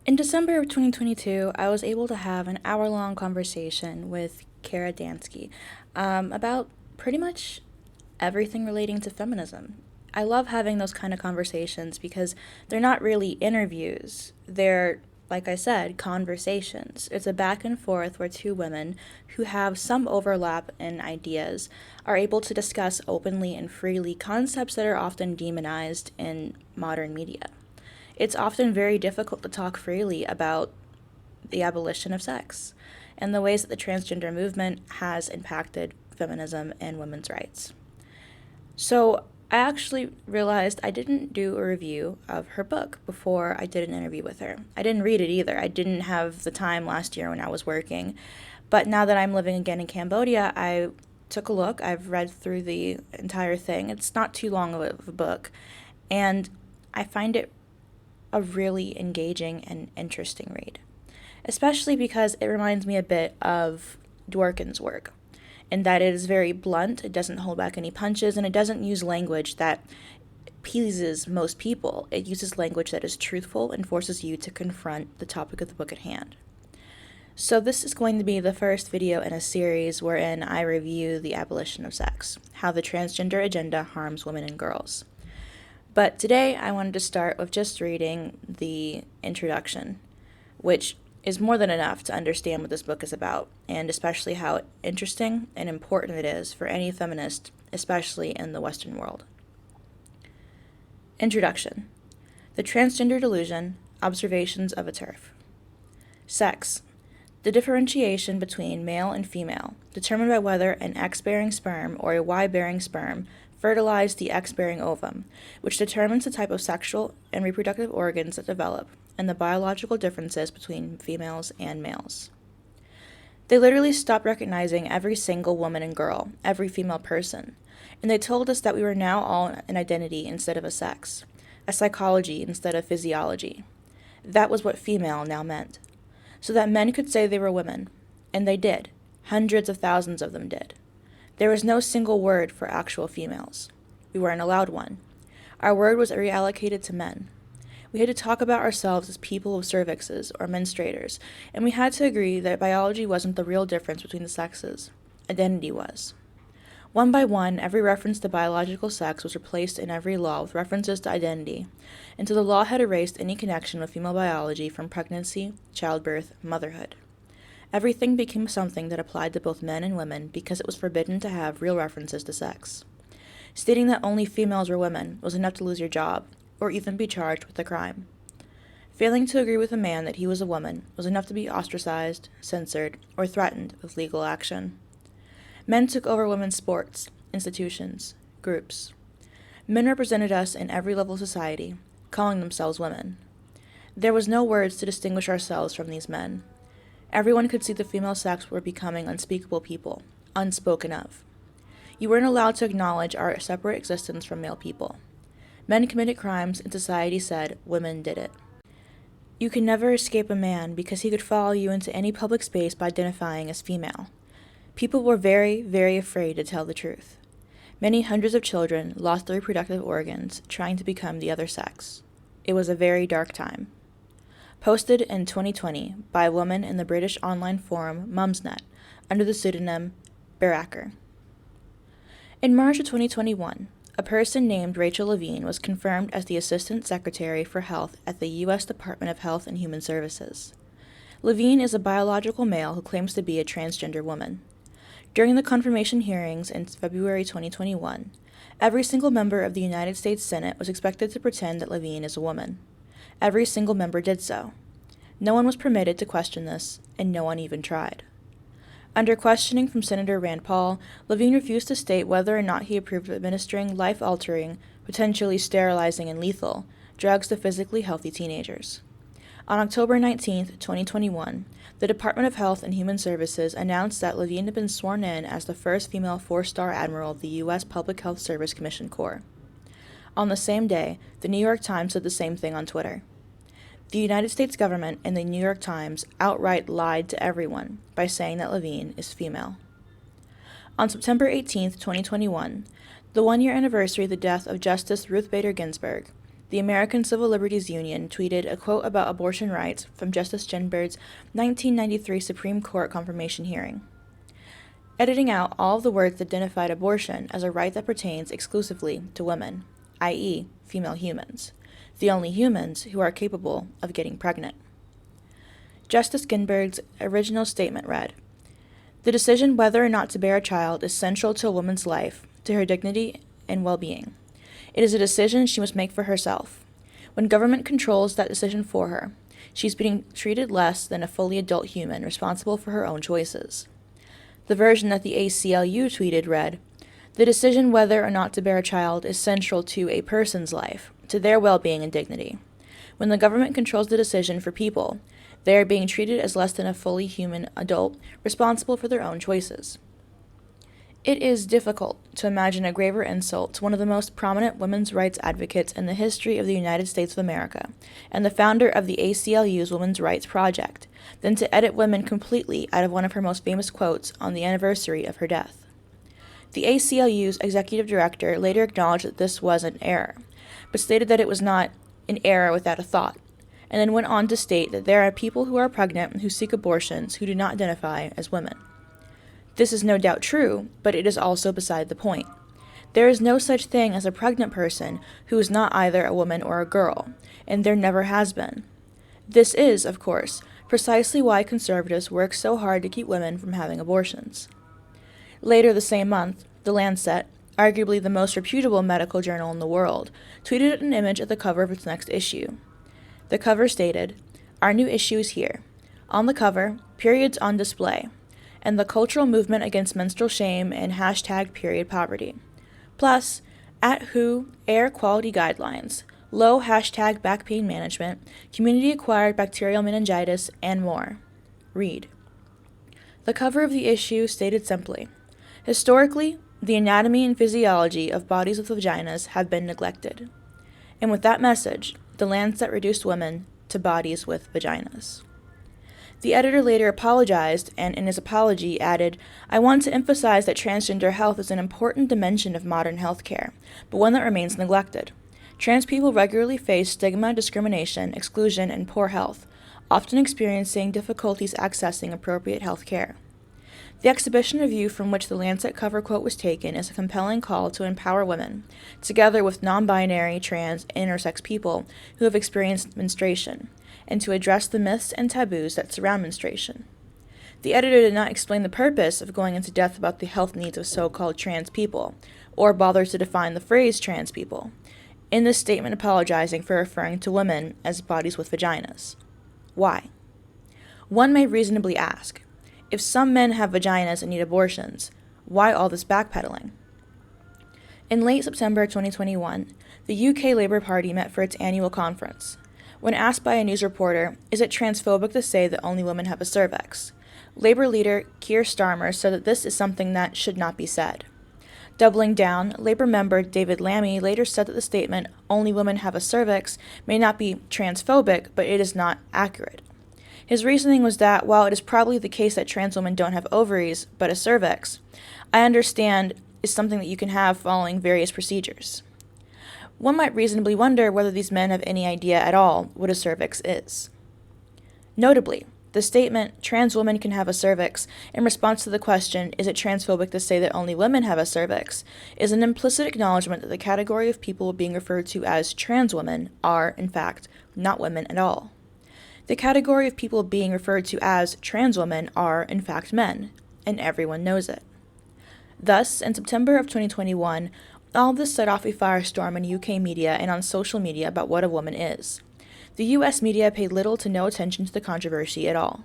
In December of 2022, I was able to have an hour-long conversation with Kara Dansky about pretty much everything relating to feminism. I love having those kind of conversations because they're not really interviews. They're, like I said, conversations. It's a back and forth where two women who have some overlap in ideas are able to discuss openly and freely concepts that are often demonized in modern media. It's often very difficult to talk freely about the abolition of sex and the ways that the transgender movement has impacted feminism and women's rights. So I actually realized I didn't do a review of her book before I did an interview with her. I didn't read it either. I didn't have the time last year when I was working. But now that I'm living again in Cambodia, I took a look. I've read through the entire thing. It's not too long of a book. And I find it a really engaging and interesting read, especially because it reminds me a bit of Dworkin's work, in that it is very blunt, it doesn't hold back any punches, and it doesn't use language that pleases most people. It uses language that is truthful and forces you to confront the topic of the book at hand. So this is going to be the first video in a series wherein I review the abolition of sex, how the transgender agenda harms women and girls. But today I wanted to start with just reading the introduction, which is more than enough to understand what this book is about, and especially how interesting and important it is for any feminist, especially in the Western world. Introduction. The Transgender Delusion, Observations of a TERF. Sex. The differentiation between male and female, determined by whether an X-bearing sperm or a Y-bearing sperm fertilize the X-bearing ovum, which determines the type of sexual and reproductive organs that develop, and the biological differences between females and males. They literally stopped recognizing every single woman and girl, every female person, and they told us that we were now all an identity instead of a sex, a psychology instead of physiology. That was what female now meant. So that men could say they were women, and they did. Hundreds of thousands of them did. There was no single word for actual females. We weren't allowed one. Our word was reallocated to men. We had to talk about ourselves as people with cervixes or menstruators, and we had to agree that biology wasn't the real difference between the sexes. Identity was. One by one, every reference to biological sex was replaced in every law with references to identity, until the law had erased any connection with female biology from pregnancy, childbirth, motherhood. Everything became something that applied to both men and women because it was forbidden to have real references to sex. Stating that only females were women was enough to lose your job, or even be charged with a crime. Failing to agree with a man that he was a woman was enough to be ostracized, censored, or threatened with legal action. Men took over women's sports, institutions, groups. Men represented us in every level of society, calling themselves women. There was no words to distinguish ourselves from these men. Everyone could see the female sex were becoming unspeakable people, unspoken of. You weren't allowed to acknowledge our separate existence from male people. Men committed crimes, and society said women did it. You could never escape a man because he could follow you into any public space by identifying as female. People were very, very afraid to tell the truth. Many hundreds of children lost their reproductive organs trying to become the other sex. It was a very dark time. Posted in 2020 by a woman in the British online forum Mumsnet under the pseudonym Baracker. In March of 2021, a person named Rachel Levine was confirmed as the Assistant Secretary for Health at the U.S. Department of Health and Human Services. Levine is a biological male who claims to be a transgender woman. During the confirmation hearings in February 2021, every single member of the United States Senate was expected to pretend that Levine is a woman. Every single member did so. No one was permitted to question this, and no one even tried. Under questioning from Senator Rand Paul, Levine refused to state whether or not he approved of administering life-altering, potentially sterilizing and lethal, drugs to physically healthy teenagers. On October 19, 2021, the Department of Health and Human Services announced that Levine had been sworn in as the first female four-star admiral of the U.S. Public Health Service Commission Corps. On the same day, the New York Times said the same thing on Twitter. The United States government and the New York Times outright lied to everyone by saying that Levine is female. On September 18, 2021, the one-year anniversary of the death of Justice Ruth Bader Ginsburg, the American Civil Liberties Union tweeted a quote about abortion rights from Justice Ginsburg's 1993 Supreme Court confirmation hearing, editing out all of the words that identified abortion as a right that pertains exclusively to women, i.e., female humans, the only humans who are capable of getting pregnant. Justice Ginsburg's original statement read, "The decision whether or not to bear a child is central to a woman's life, to her dignity and well-being. It is a decision she must make for herself. When government controls that decision for her, she's being treated less than a fully adult human responsible for her own choices." The version that the ACLU tweeted read, "The decision whether or not to bear a child is central to a person's life, to their well-being and dignity. When the government controls the decision for people, they are being treated as less than a fully human adult responsible for their own choices." It is difficult to imagine a graver insult to one of the most prominent women's rights advocates in the history of the United States of America, and the founder of the ACLU's Women's Rights Project, than to edit women completely out of one of her most famous quotes on the anniversary of her death. The ACLU's executive director later acknowledged that this was an error, but stated that it was not an error without a thought, and then went on to state that there are people who are pregnant who seek abortions who do not identify as women. This is no doubt true, but it is also beside the point. There is no such thing as a pregnant person who is not either a woman or a girl, and there never has been. This is, of course, precisely why conservatives work so hard to keep women from having abortions. Later the same month, The Lancet, arguably the most reputable medical journal in the world, tweeted an image at the cover of its next issue. The cover stated, "Our new issue is here. On the cover, periods on display, and the cultural movement against menstrual shame and #period poverty. Plus, at WHO air quality guidelines, low #back pain management, community-acquired bacterial meningitis, and more. Read." The cover of the issue stated simply, "Historically, the anatomy and physiology of bodies with vaginas have been neglected." And with that message, The Lancet reduced women to bodies with vaginas. The editor later apologized, and in his apology added, "I want to emphasize that transgender health is an important dimension of modern healthcare, but one that remains neglected. Trans people regularly face stigma, discrimination, exclusion, and poor health, often experiencing difficulties accessing appropriate health care." The exhibition review from which the Lancet cover quote was taken is a compelling call to empower women, together with non-binary, trans, and intersex people who have experienced menstruation, and to address the myths and taboos that surround menstruation. The editor did not explain the purpose of going into depth about the health needs of so-called trans people, or bother to define the phrase trans people, in this statement apologizing for referring to women as bodies with vaginas. Why? One may reasonably ask, if some men have vaginas and need abortions, why all this backpedaling? In late September 2021, the UK Labour Party met for its annual conference. When asked by a news reporter, "Is it transphobic to say that only women have a cervix?" Labour leader Keir Starmer said that this is something that should not be said. Doubling down, Labour member David Lammy later said that the statement, "only women have a cervix," may not be transphobic, but it is not accurate. His reasoning was that, while it is probably the case that trans women don't have ovaries, but a cervix, I understand is something that you can have following various procedures. One might reasonably wonder whether these men have any idea at all what a cervix is. Notably, the statement, "trans women can have a cervix," in response to the question, "Is it transphobic to say that only women have a cervix?" is an implicit acknowledgement that the category of people being referred to as trans women are, in fact, not women at all. The category of people being referred to as trans women are, in fact, men, and everyone knows it. Thus, in September of 2021, all of this set off a firestorm in UK media and on social media about what a woman is. The US media paid little to no attention to the controversy at all.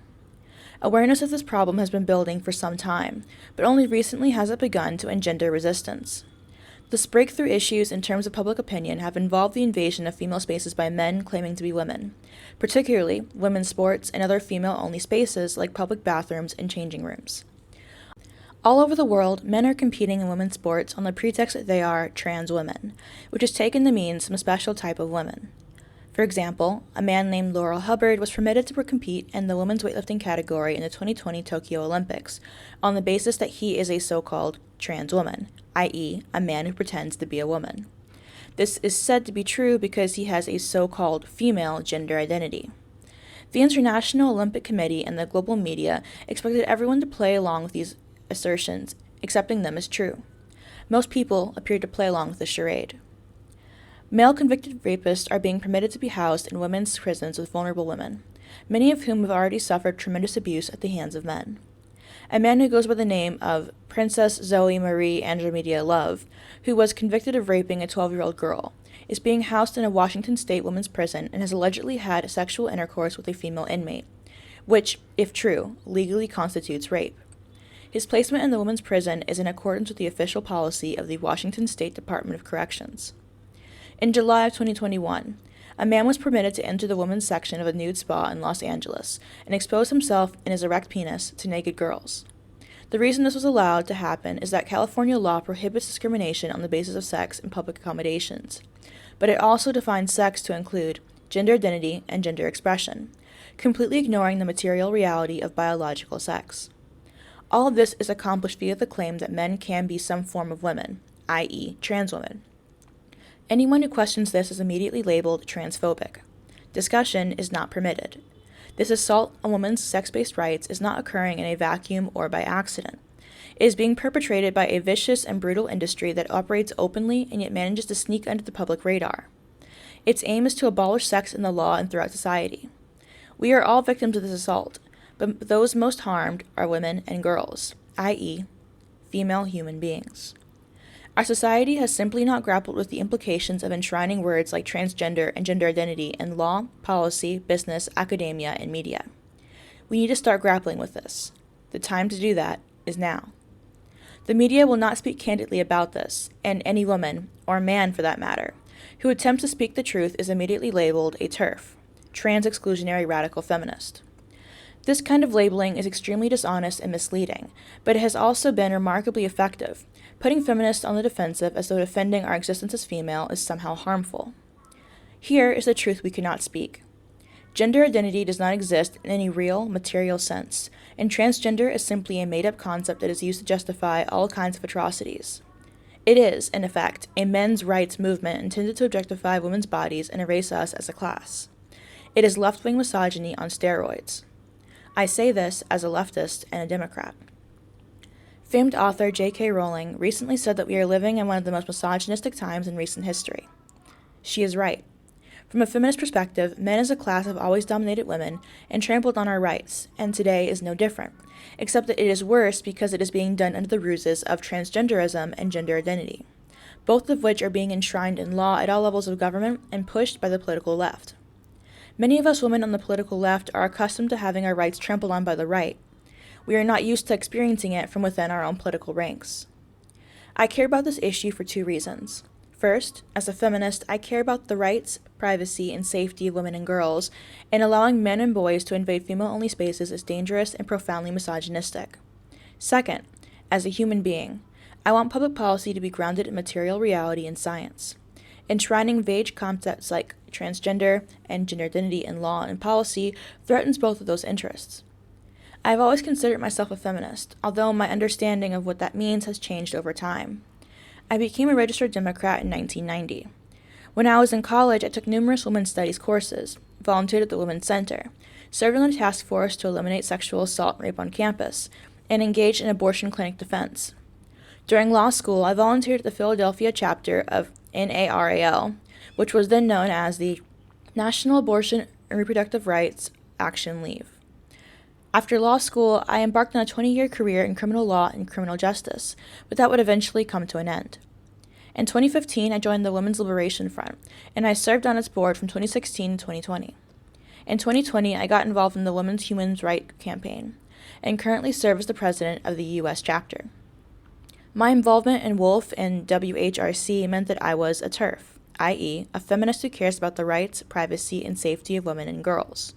Awareness of this problem has been building for some time, but only recently has it begun to engender resistance. The breakthrough issues in terms of public opinion have involved the invasion of female spaces by men claiming to be women, particularly women's sports and other female-only spaces like public bathrooms and changing rooms. All over the world, men are competing in women's sports on the pretext that they are trans women, which is taken to mean some special type of women. For example, a man named Laurel Hubbard was permitted to compete in the women's weightlifting category in the 2020 Tokyo Olympics on the basis that he is a so-called trans woman, i.e., a man who pretends to be a woman. This is said to be true because he has a so-called female gender identity. The International Olympic Committee and the global media expected everyone to play along with these assertions, accepting them as true. Most people appeared to play along with the charade. Male convicted rapists are being permitted to be housed in women's prisons with vulnerable women, many of whom have already suffered tremendous abuse at the hands of men. A man who goes by the name of Princess Zoe Marie Andromeda Love, who was convicted of raping a 12-year-old girl, is being housed in a Washington state women's prison and has allegedly had sexual intercourse with a female inmate, which, if true, legally constitutes rape. His placement in the women's prison is in accordance with the official policy of the Washington State Department of Corrections. In July of 2021, a man was permitted to enter the women's section of a nude spa in Los Angeles and expose himself and his erect penis to naked girls. The reason this was allowed to happen is that California law prohibits discrimination on the basis of sex in public accommodations, but it also defines sex to include gender identity and gender expression, completely ignoring the material reality of biological sex. All of this is accomplished via the claim that men can be some form of women, i.e., trans women. Anyone who questions this is immediately labeled transphobic. Discussion is not permitted. This assault on women's sex-based rights is not occurring in a vacuum or by accident. It is being perpetrated by a vicious and brutal industry that operates openly and yet manages to sneak under the public radar. Its aim is to abolish sex in the law and throughout society. We are all victims of this assault, but those most harmed are women and girls, i.e., female human beings. Our society has simply not grappled with the implications of enshrining words like transgender and gender identity in law, policy, business, academia, and media. We need to start grappling with this. The time to do that is now. The media will not speak candidly about this, and any woman, or man for that matter, who attempts to speak the truth is immediately labeled a TERF, trans-exclusionary radical feminist. This kind of labeling is extremely dishonest and misleading, but it has also been remarkably effective, putting feminists on the defensive as though defending our existence as female is somehow harmful. Here is the truth we cannot speak. Gender identity does not exist in any real, material sense, and transgender is simply a made-up concept that is used to justify all kinds of atrocities. It is, in effect, a men's rights movement intended to objectify women's bodies and erase us as a class. It is left-wing misogyny on steroids. I say this as a leftist and a Democrat. Famed author J.K. Rowling recently said that we are living in one of the most misogynistic times in recent history. She is right. From a feminist perspective, men as a class have always dominated women and trampled on our rights, and today is no different, except that it is worse because it is being done under the ruses of transgenderism and gender identity, both of which are being enshrined in law at all levels of government and pushed by the political left. Many of us women on the political left are accustomed to having our rights trampled on by the right. We are not used to experiencing it from within our own political ranks. I care about this issue for two reasons. First, as a feminist, I care about the rights, privacy, and safety of women and girls, and allowing men and boys to invade female-only spaces is dangerous and profoundly misogynistic. Second, as a human being, I want public policy to be grounded in material reality and science. Enshrining vague concepts like transgender and gender identity in law and policy threatens both of those interests. I have always considered myself a feminist, although my understanding of what that means has changed over time. I became a registered Democrat in 1990. When I was in college, I took numerous women's studies courses, volunteered at the Women's Center, served on a task force to eliminate sexual assault and rape on campus, and engaged in abortion clinic defense. During law school, I volunteered at the Philadelphia chapter of NARAL, which was then known as the National Abortion and Reproductive Rights Action League. After law school, I embarked on a 20-year career in criminal law and criminal justice, but that would eventually come to an end. In 2015, I joined the Women's Liberation Front, and I served on its board from 2016 to 2020. In 2020, I got involved in the Women's Human Rights Campaign, and currently serve as the president of the U.S. chapter. My involvement in WOLF and WHRC meant that I was a TERF, i.e., a feminist who cares about the rights, privacy, and safety of women and girls.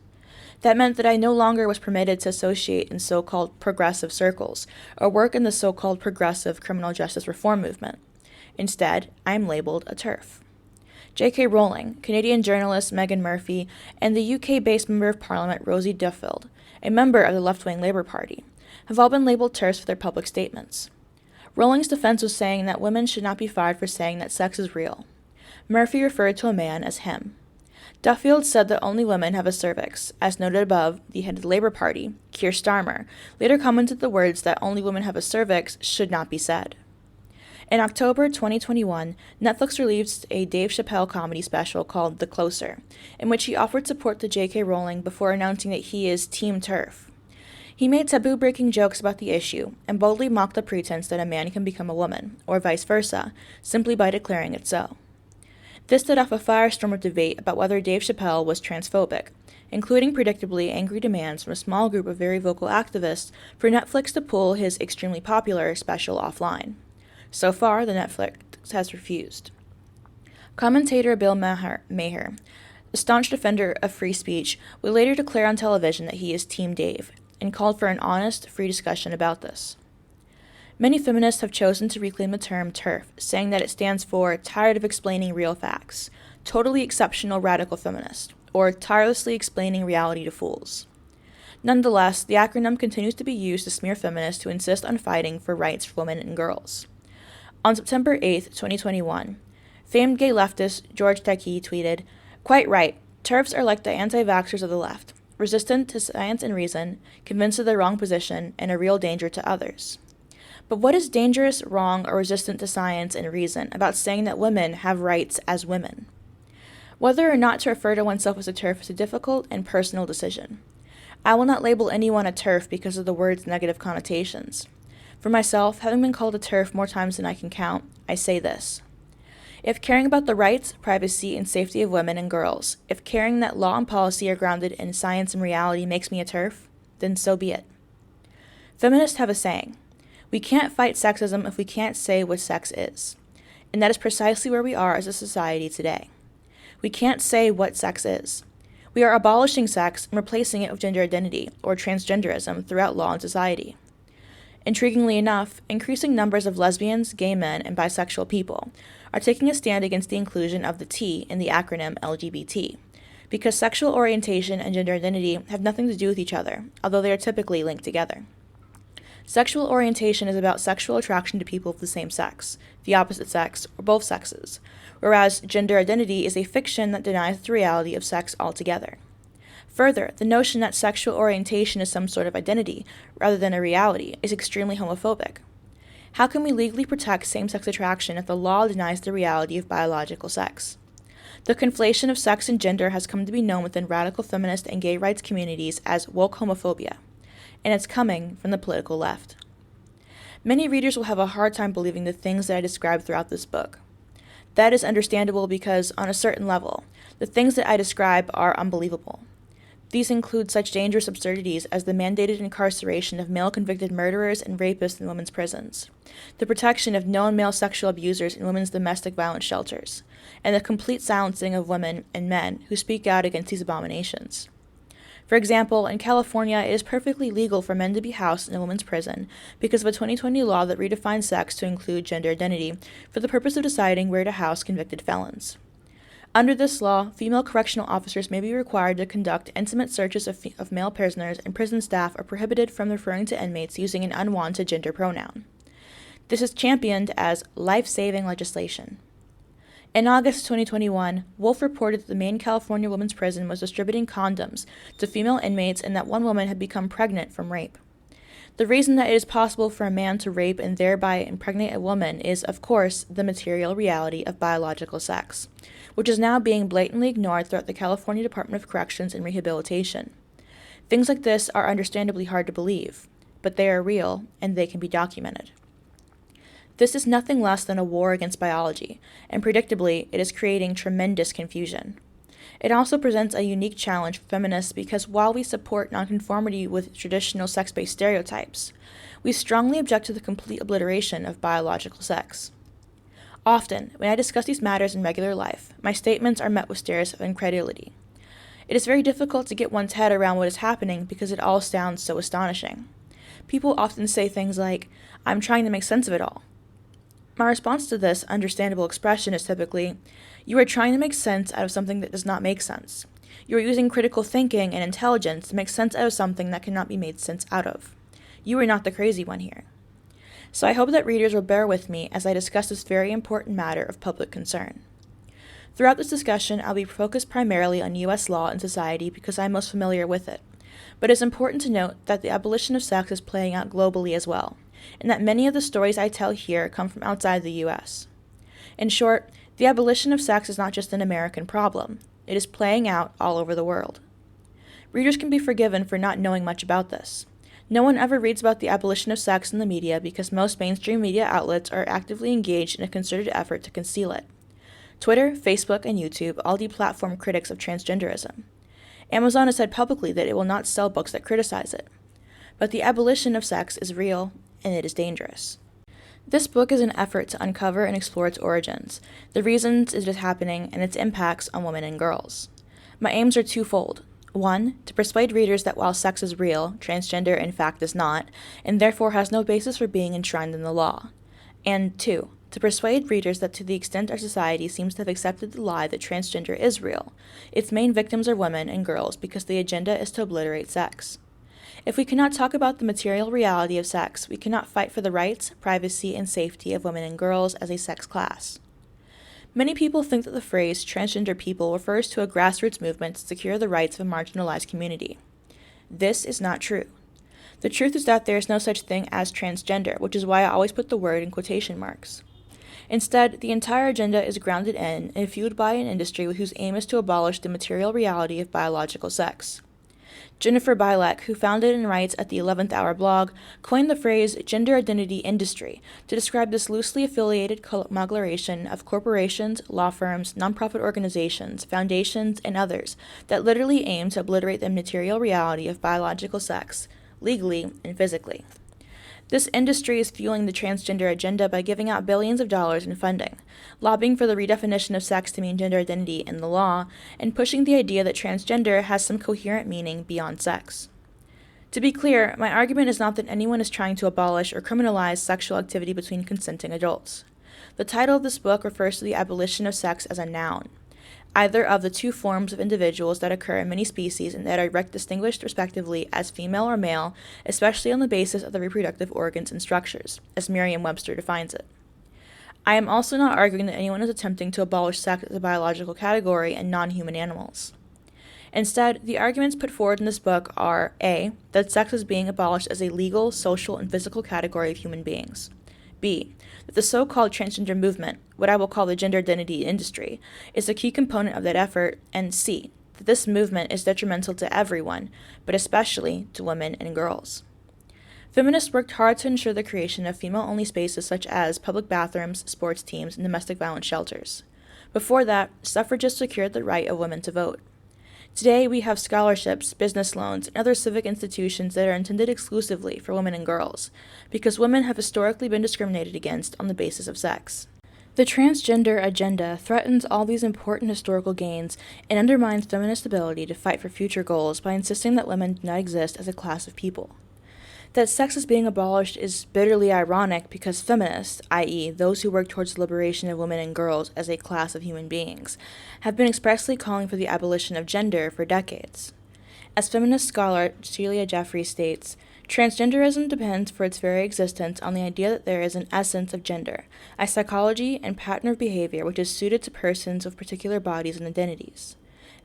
That meant that I no longer was permitted to associate in so-called progressive circles or work in the so-called progressive criminal justice reform movement. Instead, I am labeled a TERF. J.K. Rowling, Canadian journalist Meghan Murphy, and the UK-based Member of Parliament Rosie Duffield, a member of the left-wing Labour Party, have all been labeled TERFs for their public statements. Rowling's defense was saying that women should not be fired for saying that sex is real. Murphy referred to a man as him. Duffield said that only women have a cervix. As noted above, the head of the Labour Party, Keir Starmer, later commented the words that only women have a cervix should not be said. In October 2021, Netflix released a Dave Chappelle comedy special called The Closer, in which he offered support to J.K. Rowling before announcing that he is Team TERF. He made taboo-breaking jokes about the issue and boldly mocked the pretense that a man can become a woman, or vice versa, simply by declaring it so. This set off a firestorm of debate about whether Dave Chappelle was transphobic, including predictably angry demands from a small group of very vocal activists for Netflix to pull his extremely popular special offline. So far, the Netflix has refused. Commentator Bill Maher, a staunch defender of free speech, would later declare on television that he is Team Dave, and called for an honest, free discussion about this. Many feminists have chosen to reclaim the term TERF, saying that it stands for Tired of Explaining Real Facts, Totally Exceptional Radical Feminist, or Tirelessly Explaining Reality to Fools. Nonetheless, the acronym continues to be used to smear feminists who insist on fighting for rights for women and girls. On September 8, 2021, famed gay leftist George Takei tweeted, "Quite right, TERFs are like the anti-vaxxers of the left, resistant to science and reason, convinced of their wrong position, and a real danger to others." But what is dangerous, wrong, or resistant to science and reason about saying that women have rights as women? Whether or not to refer to oneself as a TERF is a difficult and personal decision. I will not label anyone a TERF because of the word's negative connotations. For myself, having been called a TERF more times than I can count, I say this. If caring about the rights, privacy, and safety of women and girls, if caring that law and policy are grounded in science and reality makes me a TERF, then so be it. Feminists have a saying, "We can't fight sexism if we can't say what sex is." And that is precisely where we are as a society today. We can't say what sex is. We are abolishing sex and replacing it with gender identity, or transgenderism, throughout law and society. Intriguingly enough, increasing numbers of lesbians, gay men, and bisexual people are taking a stand against the inclusion of the T in the acronym LGBT, because sexual orientation and gender identity have nothing to do with each other, although they are typically linked together. Sexual orientation is about sexual attraction to people of the same sex, the opposite sex, or both sexes, whereas gender identity is a fiction that denies the reality of sex altogether. Further, the notion that sexual orientation is some sort of identity, rather than a reality, is extremely homophobic. How can we legally protect same-sex attraction if the law denies the reality of biological sex? The conflation of sex and gender has come to be known within radical feminist and gay rights communities as woke homophobia, and it's coming from the political left. Many readers will have a hard time believing the things that I describe throughout this book. That is understandable because, on a certain level, the things that I describe are unbelievable. These include such dangerous absurdities as the mandated incarceration of male convicted murderers and rapists in women's prisons, the protection of known male sexual abusers in women's domestic violence shelters, and the complete silencing of women and men who speak out against these abominations. For example, in California, it is perfectly legal for men to be housed in a women's prison because of a 2020 law that redefines sex to include gender identity for the purpose of deciding where to house convicted felons. Under this law, female correctional officers may be required to conduct intimate searches of male prisoners, and prison staff are prohibited from referring to inmates using an unwanted gender pronoun. This is championed as life-saving legislation. In August 2021, Wolf reported that the Maine California women's prison was distributing condoms to female inmates and that one woman had become pregnant from rape. The reason that it is possible for a man to rape and thereby impregnate a woman is, of course, the material reality of biological sex, which is now being blatantly ignored throughout the California Department of Corrections and Rehabilitation. Things like this are understandably hard to believe, but they are real and they can be documented. This is nothing less than a war against biology, and predictably, it is creating tremendous confusion. It also presents a unique challenge for feminists because while we support nonconformity with traditional sex-based stereotypes, we strongly object to the complete obliteration of biological sex. Often, when I discuss these matters in regular life, my statements are met with stares of incredulity. It is very difficult to get one's head around what is happening because it all sounds so astonishing. People often say things like, "I'm trying to make sense of it all." My response to this understandable expression is typically, you are trying to make sense out of something that does not make sense. You are using critical thinking and intelligence to make sense out of something that cannot be made sense out of. You are not the crazy one here. So I hope that readers will bear with me as I discuss this very important matter of public concern. Throughout this discussion, I'll be focused primarily on U.S. law and society because I'm most familiar with it. But it's important to note that the abolition of sex is playing out globally as well, and that many of the stories I tell here come from outside the U.S. In short, the abolition of sex is not just an American problem. It is playing out all over the world. Readers can be forgiven for not knowing much about this. No one ever reads about the abolition of sex in the media because most mainstream media outlets are actively engaged in a concerted effort to conceal it. Twitter, Facebook, and YouTube all deplatform critics of transgenderism. Amazon has said publicly that it will not sell books that criticize it. But the abolition of sex is real, and it is dangerous. This book is an effort to uncover and explore its origins, the reasons it is happening, and its impacts on women and girls. My aims are twofold. 1. To persuade readers that while sex is real, transgender in fact is not, and therefore has no basis for being enshrined in the law. And 2. To persuade readers that to the extent our society seems to have accepted the lie that transgender is real, its main victims are women and girls because the agenda is to obliterate sex. If we cannot talk about the material reality of sex, we cannot fight for the rights, privacy, and safety of women and girls as a sex class. Many people think that the phrase transgender people refers to a grassroots movement to secure the rights of a marginalized community. This is not true. The truth is that there is no such thing as transgender, which is why I always put the word in quotation marks. Instead, the entire agenda is grounded in and fueled by an industry whose aim is to abolish the material reality of biological sex. Jennifer Bilek, who founded and writes at the 11th Hour blog, coined the phrase gender identity industry to describe this loosely affiliated conglomeration of corporations, law firms, nonprofit organizations, foundations, and others that literally aim to obliterate the material reality of biological sex, legally and physically. This industry is fueling the transgender agenda by giving out billions of dollars in funding, lobbying for the redefinition of sex to mean gender identity in the law, and pushing the idea that transgender has some coherent meaning beyond sex. To be clear, my argument is not that anyone is trying to abolish or criminalize sexual activity between consenting adults. The title of this book refers to the abolition of sex as a noun, either of the two forms of individuals that occur in many species and that are distinguished respectively as female or male, especially on the basis of the reproductive organs and structures, as Merriam-Webster defines it. I am also not arguing that anyone is attempting to abolish sex as a biological category in non-human animals. Instead, the arguments put forward in this book are A. That sex is being abolished as a legal, social, and physical category of human beings. B. That the so-called transgender movement, what I will call the gender identity industry, is a key component of that effort, and C. That this movement is detrimental to everyone, but especially to women and girls. Feminists worked hard to ensure the creation of female-only spaces such as public bathrooms, sports teams, and domestic violence shelters. Before that, suffragists secured the right of women to vote. Today, we have scholarships, business loans, and other civic institutions that are intended exclusively for women and girls, because women have historically been discriminated against on the basis of sex. The transgender agenda threatens all these important historical gains and undermines feminist ability to fight for future goals by insisting that women do not exist as a class of people. That sex is being abolished is bitterly ironic because feminists, i.e., those who work towards the liberation of women and girls as a class of human beings, have been expressly calling for the abolition of gender for decades. As feminist scholar Celia Jeffrey states, transgenderism depends for its very existence on the idea that there is an essence of gender, a psychology and pattern of behavior which is suited to persons with particular bodies and identities.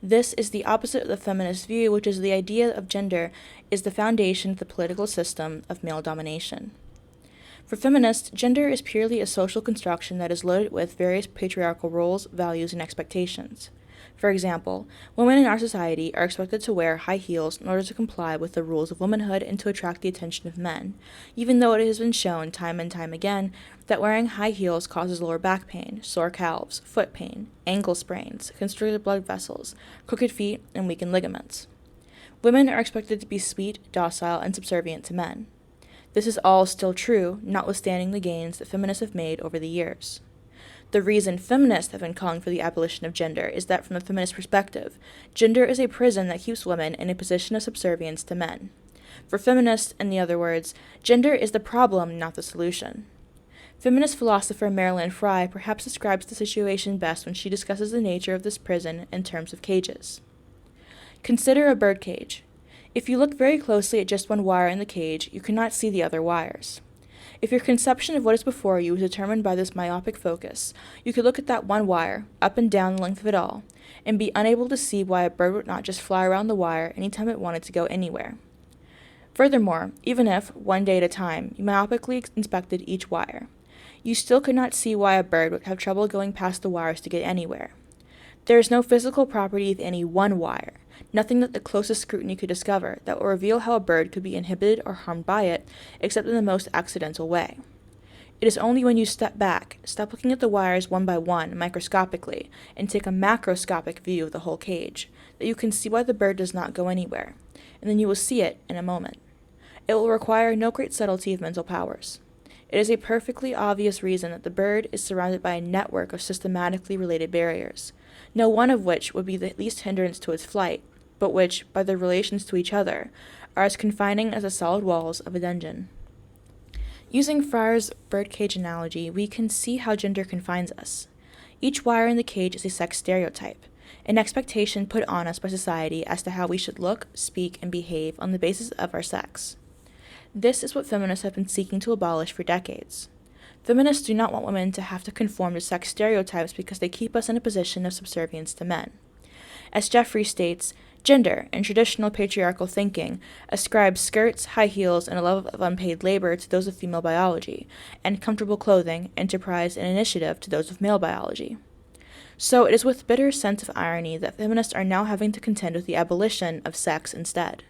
This is the opposite of the feminist view, which is the idea of gender is the foundation of the political system of male domination. For feminists, gender is purely a social construction that is loaded with various patriarchal roles, values, and expectations. For example, women in our society are expected to wear high heels in order to comply with the rules of womanhood and to attract the attention of men, even though it has been shown time and time again that wearing high heels causes lower back pain, sore calves, foot pain, ankle sprains, constricted blood vessels, crooked feet, and weakened ligaments. Women are expected to be sweet, docile, and subservient to men. This is all still true, notwithstanding the gains that feminists have made over the years. The reason feminists have been calling for the abolition of gender is that from a feminist perspective, gender is a prison that keeps women in a position of subservience to men. For feminists, in other words, gender is the problem, not the solution. Feminist philosopher Marilyn Frye perhaps describes the situation best when she discusses the nature of this prison in terms of cages. Consider a bird cage. If you look very closely at just one wire in the cage, you cannot see the other wires. If your conception of what is before you is determined by this myopic focus, you could look at that one wire, up and down the length of it all, and be unable to see why a bird would not just fly around the wire anytime it wanted to go anywhere. Furthermore, even if, one day at a time, you myopically inspected each wire, you still could not see why a bird would have trouble going past the wires to get anywhere. There is no physical property of any one wire, nothing that the closest scrutiny could discover that will reveal how a bird could be inhibited or harmed by it, except in the most accidental way. It is only when you step back, stop looking at the wires one by one microscopically, and take a macroscopic view of the whole cage, that you can see why the bird does not go anywhere, and then you will see it in a moment. It will require no great subtlety of mental powers. It is a perfectly obvious reason that the bird is surrounded by a network of systematically related barriers, no one of which would be the least hindrance to its flight, but which, by their relations to each other, are as confining as the solid walls of a dungeon. Using Freyr's birdcage analogy, we can see how gender confines us. Each wire in the cage is a sex stereotype, an expectation put on us by society as to how we should look, speak, and behave on the basis of our sex. This is what feminists have been seeking to abolish for decades. Feminists do not want women to have to conform to sex stereotypes because they keep us in a position of subservience to men. As Jeffrey states, gender, in traditional patriarchal thinking, ascribes skirts, high heels, and a love of unpaid labor to those of female biology, and comfortable clothing, enterprise, and initiative to those of male biology. So it is with bitter sense of irony that feminists are now having to contend with the abolition of sex instead.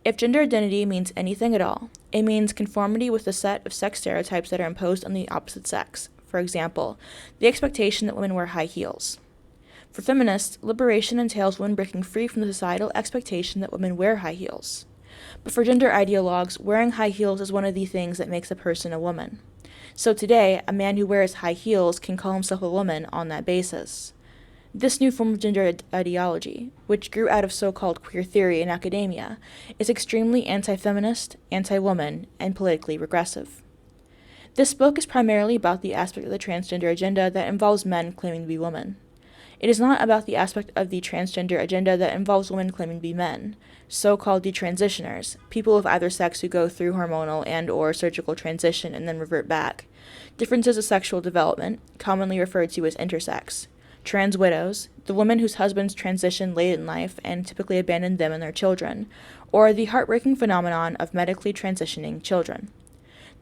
If gender identity means anything at all, it means conformity with the set of sex stereotypes that are imposed on the opposite sex. For example, the expectation that women wear high heels. For feminists, liberation entails women breaking free from the societal expectation that women wear high heels. But for gender ideologues, wearing high heels is one of the things that makes a person a woman. So today, a man who wears high heels can call himself a woman on that basis. This new form of gender ideology, which grew out of so-called queer theory in academia, is extremely anti-feminist, anti-woman, and politically regressive. This book is primarily about the aspect of the transgender agenda that involves men claiming to be women. It is not about the aspect of the transgender agenda that involves women claiming to be men, so-called detransitioners, people of either sex who go through hormonal and/or surgical transition and then revert back, differences of sexual development, commonly referred to as intersex, trans widows, the women whose husbands transition late in life and typically abandon them and their children, or the heartbreaking phenomenon of medically transitioning children.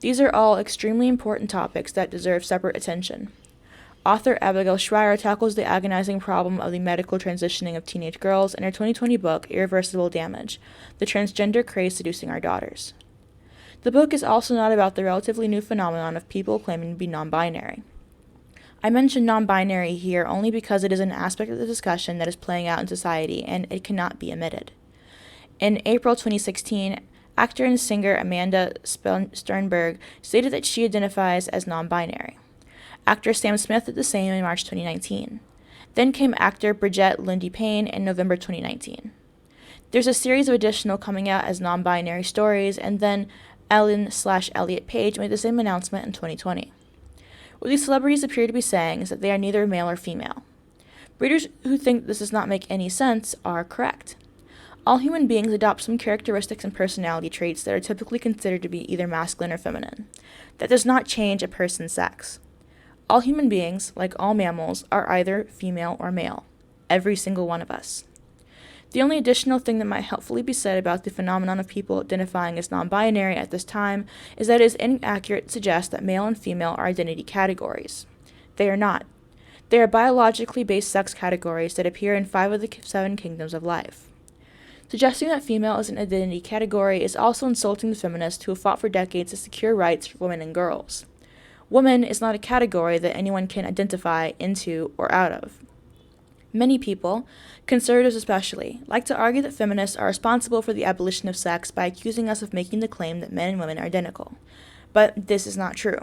These are all extremely important topics that deserve separate attention. Author Abigail Shrier tackles the agonizing problem of the medical transitioning of teenage girls in her 2020 book, Irreversible Damage: The Transgender Craze Seducing Our Daughters. The book is also not about the relatively new phenomenon of people claiming to be non-binary. I mention non-binary here only because it is an aspect of the discussion that is playing out in society and it cannot be omitted. In April 2016, actor and singer Amanda Sternberg stated that she identifies as non-binary. Actor Sam Smith did the same in March 2019. Then came actor Bridget Lindy Payne in November 2019. There's a series of additional coming out as non-binary stories, and then Ellen/Elliot Page made the same announcement in 2020. What these celebrities appear to be saying is that they are neither male or female. Readers who think this does not make any sense are correct. All human beings adopt some characteristics and personality traits that are typically considered to be either masculine or feminine. That does not change a person's sex. All human beings, like all mammals, are either female or male. Every single one of us. The only additional thing that might helpfully be said about the phenomenon of people identifying as non-binary at this time is that it is inaccurate to suggest that male and female are identity categories. They are not. They are biologically based sex categories that appear in 5 of the 7 kingdoms of life. Suggesting that female is an identity category is also insulting the feminists who have fought for decades to secure rights for women and girls. Woman is not a category that anyone can identify into or out of. Many people, conservatives especially, like to argue that feminists are responsible for the abolition of sex by accusing us of making the claim that men and women are identical. But this is not true.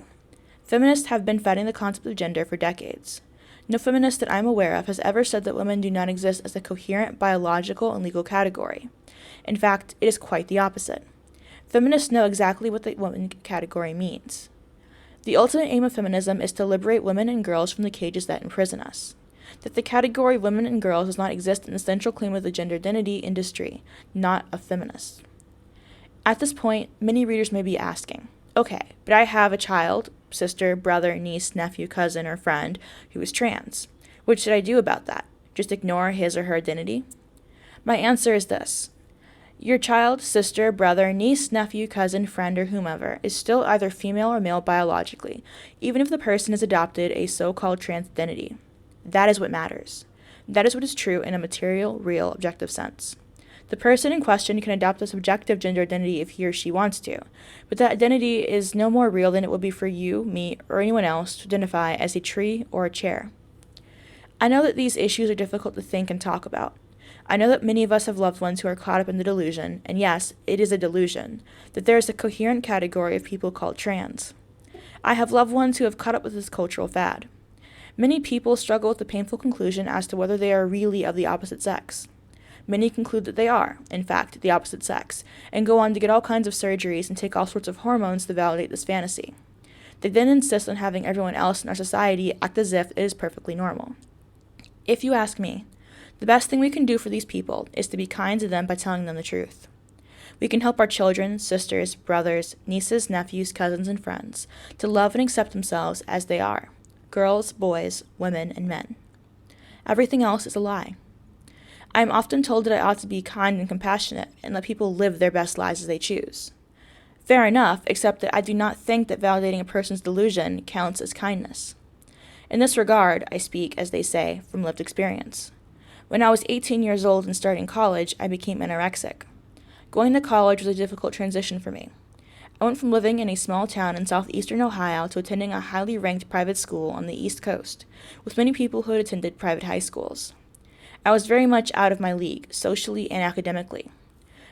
Feminists have been fighting the concept of gender for decades. No feminist that I am aware of has ever said that women do not exist as a coherent biological and legal category. In fact, it is quite the opposite. Feminists know exactly what the woman category means. The ultimate aim of feminism is to liberate women and girls from the cages that imprison us. That the category women and girls does not exist in the central claim of the gender identity industry, not of feminists. At this point, many readers may be asking, Okay, but I have a child, sister, brother, niece, nephew, cousin, or friend who is trans. What should I do about that? Just ignore his or her identity? My answer is this. Your child, sister, brother, niece, nephew, cousin, friend, or whomever is still either female or male biologically, even if the person has adopted a so-called trans identity. That is what matters. That is what is true in a material, real, objective sense. The person in question can adopt a subjective gender identity if he or she wants to, but that identity is no more real than it would be for you, me, or anyone else to identify as a tree or a chair. I know that these issues are difficult to think and talk about. I know that many of us have loved ones who are caught up in the delusion, and yes, it is a delusion, that there is a coherent category of people called trans. I have loved ones who have caught up with this cultural fad. Many people struggle with the painful conclusion as to whether they are really of the opposite sex. Many conclude that they are, in fact, the opposite sex, and go on to get all kinds of surgeries and take all sorts of hormones to validate this fantasy. They then insist on having everyone else in our society act as if it is perfectly normal. If you ask me, the best thing we can do for these people is to be kind to them by telling them the truth. We can help our children, sisters, brothers, nieces, nephews, cousins, and friends to love and accept themselves as they are, girls, boys, women, and men. Everything else is a lie. I am often told that I ought to be kind and compassionate and let people live their best lives as they choose. Fair enough, except that I do not think that validating a person's delusion counts as kindness. In this regard, I speak, as they say, from lived experience. When I was 18 years old and starting college, I became anorexic. Going to college was a difficult transition for me. I went from living in a small town in southeastern Ohio to attending a highly ranked private school on the East Coast, with many people who had attended private high schools. I was very much out of my league, socially and academically.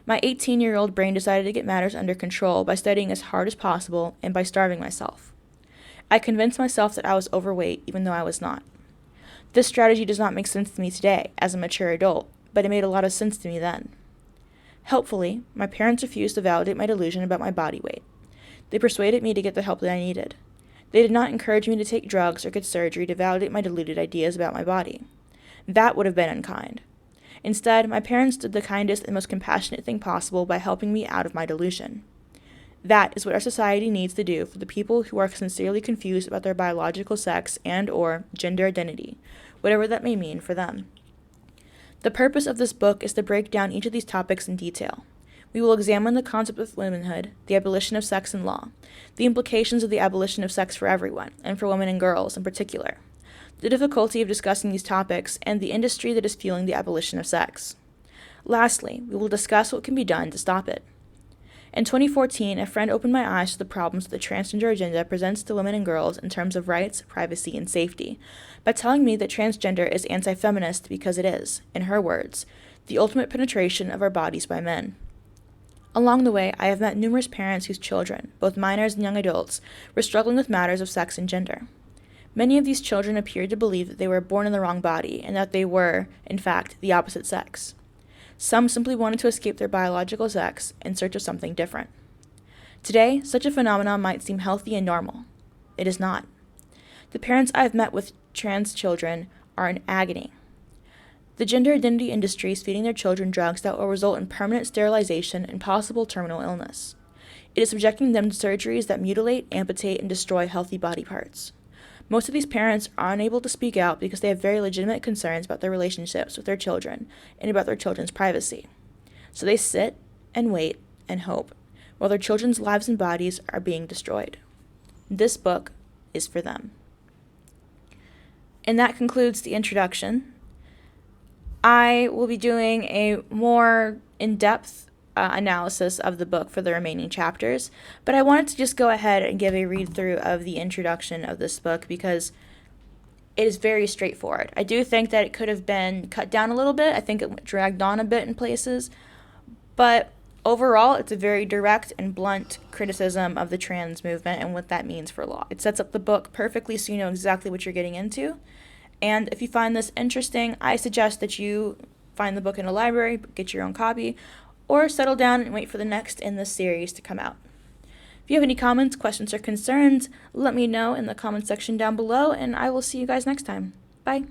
My 18-year-old brain decided to get matters under control by studying as hard as possible and by starving myself. I convinced myself that I was overweight, even though I was not. This strategy does not make sense to me today, as a mature adult, but it made a lot of sense to me then. Helpfully, my parents refused to validate my delusion about my body weight. They persuaded me to get the help that I needed. They did not encourage me to take drugs or get surgery to validate my deluded ideas about my body. That would have been unkind. Instead, my parents did the kindest and most compassionate thing possible by helping me out of my delusion. That is what our society needs to do for the people who are sincerely confused about their biological sex and/or gender identity, whatever that may mean for them. The purpose of this book is to break down each of these topics in detail. We will examine the concept of womanhood, the abolition of sex in law, the implications of the abolition of sex for everyone, and for women and girls in particular, the difficulty of discussing these topics, and the industry that is fueling the abolition of sex. Lastly, we will discuss what can be done to stop it. In 2014, a friend opened my eyes to the problems that the transgender agenda presents to women and girls in terms of rights, privacy, and safety, by telling me that transgender is anti-feminist because it is, in her words, the ultimate penetration of our bodies by men. Along the way, I have met numerous parents whose children, both minors and young adults, were struggling with matters of sex and gender. Many of these children appeared to believe that they were born in the wrong body and that they were, in fact, the opposite sex. Some simply wanted to escape their biological sex in search of something different. Today, such a phenomenon might seem healthy and normal. It is not. The parents I have met with trans children are in agony. The gender identity industry is feeding their children drugs that will result in permanent sterilization and possible terminal illness. It is subjecting them to surgeries that mutilate, amputate, and destroy healthy body parts. Most of these parents are unable to speak out because they have very legitimate concerns about their relationships with their children and about their children's privacy. So they sit and wait and hope while their children's lives and bodies are being destroyed. This book is for them. And that concludes the introduction. I will be doing a more in-depth analysis of the book for the remaining chapters, but I wanted to just go ahead and give a read-through of the introduction of this book because it is very straightforward. I do think that it could have been cut down a little bit. I think it dragged on a bit in places, but overall, it's a very direct and blunt criticism of the trans movement and what that means for law. It sets up the book perfectly so you know exactly what you're getting into, and if you find this interesting, I suggest that you find the book in a library, get your own copy, or settle down and wait for the next in this series to come out. If you have any comments, questions, or concerns, let me know in the comment section down below, and I will see you guys next time. Bye.